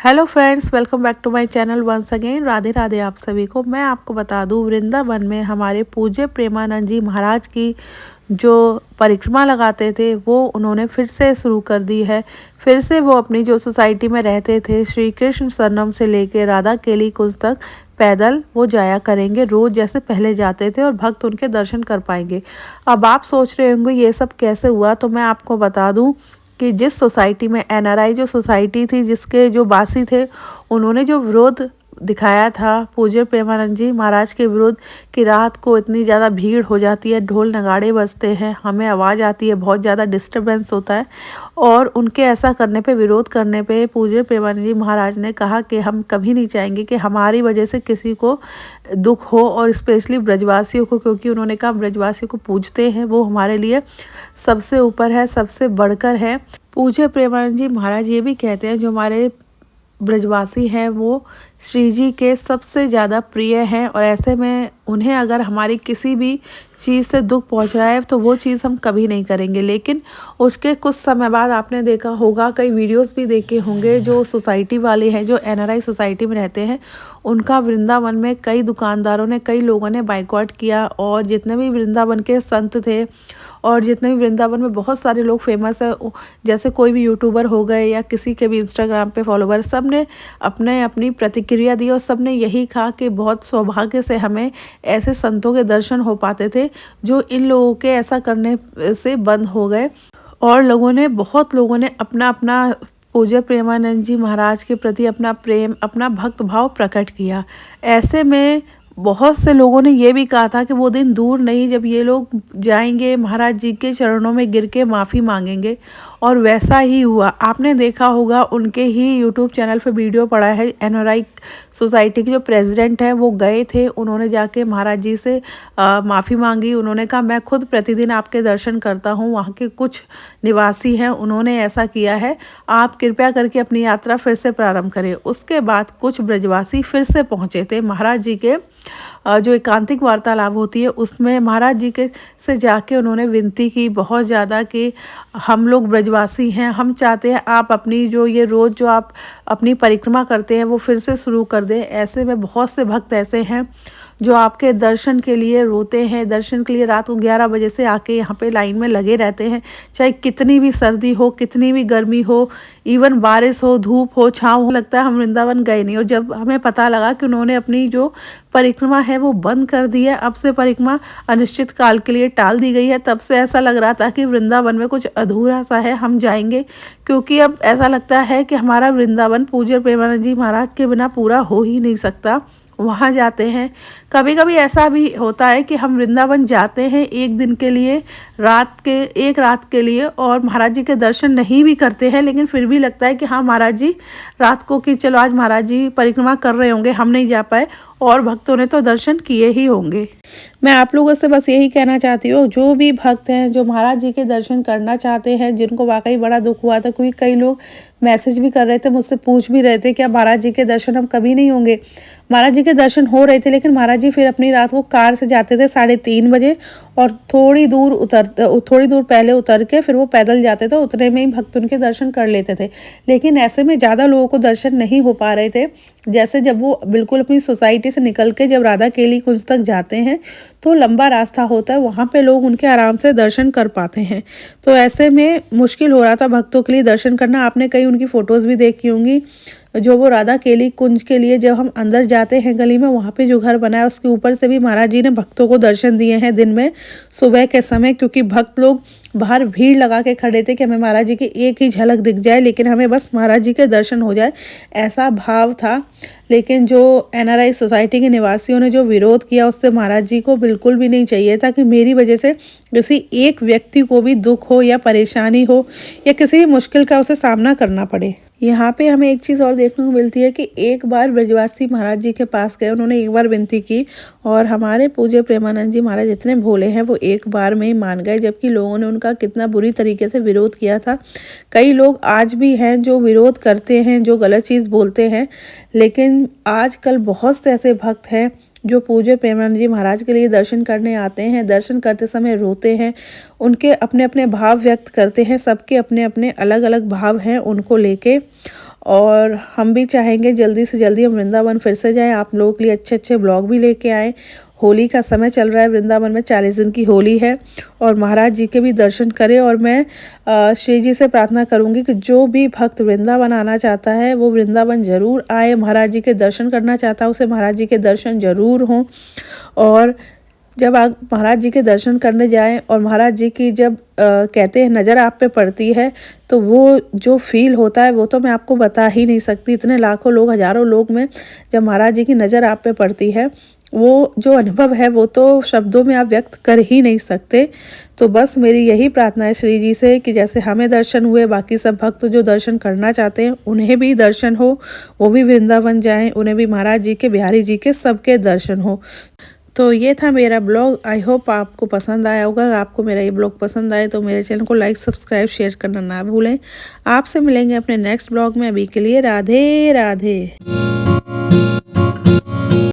Hello friends, welcome back to my channel once again. Radhe Radhe आप सभी को। मैं आपको बता दूं, वृंदावन में हमारे पूज्य प्रेमानंद जी महाराज की जो परिक्रमा लगाते थे वो उन्होंने फिर से शुरू कर दी है। फिर से वो अपनी जो सोसाइटी में रहते थे, श्री कृष्ण सरनम से लेकर राधा केली कुंज तक पैदल वो जाया करेंगे रोज़, जैसे पहले जाते थे, और भक्त उनके दर्शन कर पाएंगे। अब आप सोच रहे होंगे ये सब कैसे हुआ, तो मैं आपको बता दूं कि जिस सोसाइटी में एनआरआई जो सोसाइटी थी, जिसके जो वासी थे, उन्होंने जो विरोध दिखाया था पूज्य प्रेमानंद जी महाराज के विरुद्ध कि रात को इतनी ज़्यादा भीड़ हो जाती है, ढोल नगाड़े बजते हैं, हमें आवाज़ आती है, बहुत ज़्यादा डिस्टरबेंस होता है, और उनके ऐसा करने पे, विरोध करने पे पूज्य प्रेमानंद जी महाराज ने कहा कि हम कभी नहीं चाहेंगे कि हमारी वजह से किसी को दुख हो, और स्पेशली ब्रजवासियों को, क्योंकि उन्होंने कहा ब्रजवासियों को पूजते हैं, वो हमारे लिए सबसे ऊपर है, सबसे बढ़कर है। पूज्य प्रेमानंद जी महाराज ये भी कहते हैं जो हमारे ब्रजवासी हैं वो श्री जी के सबसे ज़्यादा प्रिय हैं, और ऐसे में उन्हें अगर हमारी किसी भी चीज़ से दुख पहुंच रहा है तो वो चीज़ हम कभी नहीं करेंगे। लेकिन उसके कुछ समय बाद आपने देखा होगा, कई वीडियोस भी देखे होंगे, जो सोसाइटी वाले हैं, जो एनआरआई सोसाइटी में रहते हैं, उनका वृंदावन में कई दुकानदारों ने, कई लोगों ने बाइकआउट किया, और जितने भी वृंदावन के संत थे और जितने भी वृंदावन में बहुत सारे लोग फेमस है, जैसे कोई भी यूट्यूबर हो गए या किसी के भी इंस्टाग्राम पे फॉलोवर, सब ने अपने अपनी प्रतिक्रिया दी, और सब ने यही कहा कि बहुत सौभाग्य से हमें ऐसे संतों के दर्शन हो पाते थे जो इन लोगों के ऐसा करने से बंद हो गए। और बहुत लोगों ने अपना अपना पूज्य प्रेमानंद जी महाराज के प्रति अपना प्रेम, अपना भक्त भाव प्रकट किया। ऐसे में बहुत से लोगों ने ये भी कहा था कि वो दिन दूर नहीं जब ये लोग जाएंगे महाराज जी के चरणों में गिर के माफ़ी मांगेंगे, और वैसा ही हुआ। आपने देखा होगा, उनके ही यूट्यूब चैनल पे वीडियो पड़ा है, एनआरआई सोसाइटी के जो प्रेसिडेंट हैं वो गए थे, उन्होंने जाके महाराज जी से माफ़ी मांगी। उन्होंने कहा मैं खुद प्रतिदिन आपके दर्शन करता हूँ, वहाँ के कुछ निवासी हैं उन्होंने ऐसा किया है, आप कृपया करके अपनी यात्रा फिर से प्रारंभ करें। उसके बाद कुछ ब्रजवासी फिर से पहुँचे थे महाराज जी के जो एकांतिक वार्तालाप होती है उसमें, महाराज जी के से जाके उन्होंने विनती की बहुत ज़्यादा कि हम लोग ब्रजवासी हैं, हम चाहते हैं आप अपनी जो ये रोज़ जो आप अपनी परिक्रमा करते हैं वो फिर से शुरू कर दें। ऐसे में बहुत से भक्त ऐसे हैं जो आपके दर्शन के लिए रोते हैं, दर्शन के लिए रात को 11 बजे से आके यहाँ पे लाइन में लगे रहते हैं, चाहे कितनी भी सर्दी हो, कितनी भी गर्मी हो, इवन बारिश हो, धूप हो, छाँव हो, लगता है हम वृंदावन गए नहीं। और जब हमें पता लगा कि उन्होंने अपनी जो परिक्रमा है वो बंद कर दी है, अब से परिक्रमा अनिश्चित काल के लिए टाल दी गई है, तब से ऐसा लग रहा था कि वृंदावन में कुछ अधूरा सा है, हम जाएंगे, क्योंकि अब ऐसा लगता है कि हमारा वृंदावन पूज्य प्रेमानंद जी महाराज के बिना पूरा हो ही नहीं सकता। वहाँ जाते हैं, कभी कभी ऐसा भी होता है कि हम वृंदावन जाते हैं एक दिन के लिए, एक रात के लिए, और महाराज जी के दर्शन नहीं भी करते हैं, लेकिन फिर भी लगता है कि हाँ महाराज जी रात को, कि चलो आज महाराज जी परिक्रमा कर रहे होंगे, हम नहीं जा पाए, और भक्तों ने तो दर्शन किए ही होंगे। मैं आप लोगों से बस यही कहना चाहती हूँ, जो भी भक्त हैं जो महाराज जी के दर्शन करना चाहते हैं, जिनको वाकई बड़ा दुख हुआ था, क्योंकि कई लोग मैसेज भी कर रहे थे, मुझसे पूछ भी रहे थे क्या महाराज जी के दर्शन हम कभी नहीं होंगे। महाराज जी के दर्शन हो रहे थे, लेकिन महाराज जी फिर अपनी रात को कार से जाते थे 3:30 बजे, और थोड़ी दूर पहले उतर के फिर वो पैदल जाते थे, उतने में ही भक्त उनके दर्शन कर लेते थे। लेकिन ऐसे में ज़्यादा लोगों को दर्शन नहीं हो पा रहे थे। जैसे जब वो बिल्कुल अपनी सोसाइटी से निकल के जब राधा केली कुंज तक जाते हैं तो लंबा रास्ता होता है, वहाँ पे लोग उनके आराम से दर्शन कर पाते हैं, तो ऐसे में मुश्किल हो रहा था भक्तों के लिए दर्शन करना। आपने कई उनकी फ़ोटोज़ भी देखी होंगी, जो वो राधा केली कुंज के लिए जब हम अंदर जाते हैं गली में, वहाँ पे जो घर बना है उसके ऊपर से भी महाराज जी ने भक्तों को दर्शन दिए हैं दिन में, सुबह के समय, क्योंकि भक्त लोग बाहर भीड़ लगा के खड़े थे कि हमें महाराज जी की एक ही झलक दिख जाए, लेकिन हमें बस महाराज जी के दर्शन हो जाए, ऐसा भाव था। लेकिन जो एनआरआई सोसाइटी के निवासियों ने जो विरोध किया, उससे महाराज जी को बिल्कुल भी नहीं चाहिए था कि मेरी वजह से किसी एक व्यक्ति को भी दुख हो या परेशानी हो या किसी भी मुश्किल का उसे सामना करना पड़े। यहाँ पे हमें एक चीज़ और देखने को मिलती है कि एक बार ब्रजवासी महाराज जी के पास गए, उन्होंने एक बार विनती की, और हमारे पूज्य प्रेमानंद जी महाराज इतने भोले हैं, वो एक बार में ही मान गए, जबकि लोगों ने उनका कितना बुरी तरीके से विरोध किया था। कई लोग आज भी हैं जो विरोध करते हैं, जो गलत चीज़ बोलते हैं, लेकिन आजकल बहुत से ऐसे भक्त हैं जो पूज्य प्रेमानंद जी महाराज के लिए दर्शन करने आते हैं, दर्शन करते समय रोते हैं, उनके अपने अपने भाव व्यक्त करते हैं, सबके अपने अपने अलग अलग भाव हैं उनको लेके। और हम भी चाहेंगे जल्दी से जल्दी हम वृंदावन फिर से जाएं, आप लोगों के लिए अच्छे अच्छे ब्लॉग भी लेके आएँ। होली का समय चल रहा है, वृंदावन में 40 दिन की होली है और महाराज जी के भी दर्शन करें। और मैं श्री जी से प्रार्थना करूंगी कि जो भी भक्त वृंदावन आना चाहता है वो वृंदावन ज़रूर आए, महाराज जी के दर्शन करना चाहता है उसे महाराज जी के दर्शन ज़रूर हों। और जब आप महाराज जी के दर्शन करने जाएं और महाराज जी की जब कहते हैं नज़र आप पे पड़ती है तो वो जो फील होता है वो तो मैं आपको बता ही नहीं सकती। इतने लाखों लोग, हज़ारों लोग में जब महाराज जी की नज़र आप पे पड़ती है, वो जो अनुभव है वो तो शब्दों में आप व्यक्त कर ही नहीं सकते। तो बस मेरी यही प्रार्थना है श्री जी से कि जैसे हमें दर्शन हुए, बाकी सब भक्त जो दर्शन करना चाहते हैं उन्हें भी दर्शन हो, वो भी वृंदावन जाएं, उन्हें भी महाराज जी के, बिहारी जी के, सबके दर्शन हो। तो ये था मेरा ब्लॉग। आई होप आपको पसंद आया होगा। आपको मेरा ये ब्लॉग पसंद आए तो मेरे चैनल को लाइक, सब्सक्राइब, शेयर करना ना भूलें। आपसे मिलेंगे अपने नेक्स्ट ब्लॉग में। अभी के लिए राधे राधे।